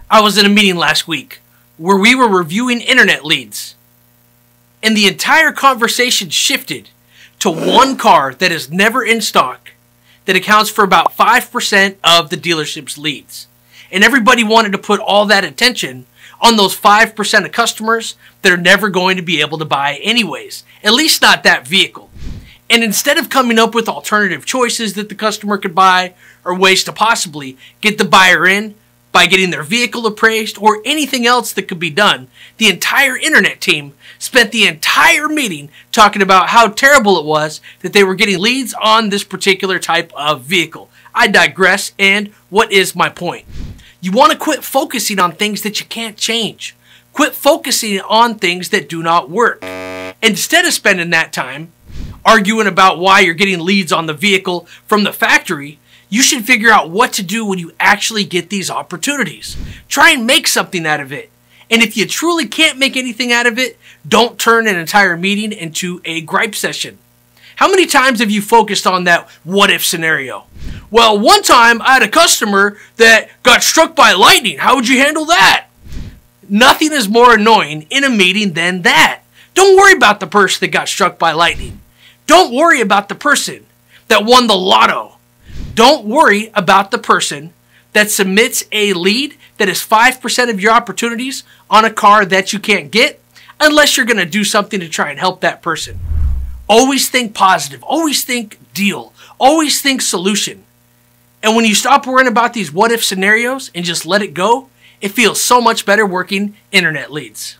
I was in a meeting last week where we were reviewing internet leads, and the entire conversation shifted to one car that is never in stock that accounts for about 5% of the dealership's leads. And everybody wanted to put all that attention on those 5% of customers that are never going to be able to buy anyways, at least not that vehicle. And instead of coming up with alternative choices that the customer could buy or ways to possibly get the buyer in by getting their vehicle appraised or anything else that could be done, the entire internet team spent the entire meeting talking about how terrible it was that they were getting leads on this particular type of vehicle. I digress, and what is my point? You want to quit focusing on things that you can't change. Quit focusing on things that do not work. Instead of spending that time arguing about why you're getting leads on the vehicle from the factory, you should figure out what to do when you actually get these opportunities. Try and make something out of it. And if you truly can't make anything out of it, don't turn an entire meeting into a gripe session. How many times have you focused on that what if scenario? Well, one time I had a customer that got struck by lightning. How would you handle that? Nothing is more annoying in a meeting than that. Don't worry about the person that got struck by lightning. Don't worry about the person that won the lotto. Don't worry about the person that submits a lead that is 5% of your opportunities on a car that you can't get unless you're going to do something to try and help that person. Always think positive. Always think deal. Always think solution. And when you stop worrying about these what if scenarios and just let it go, it feels so much better working internet leads.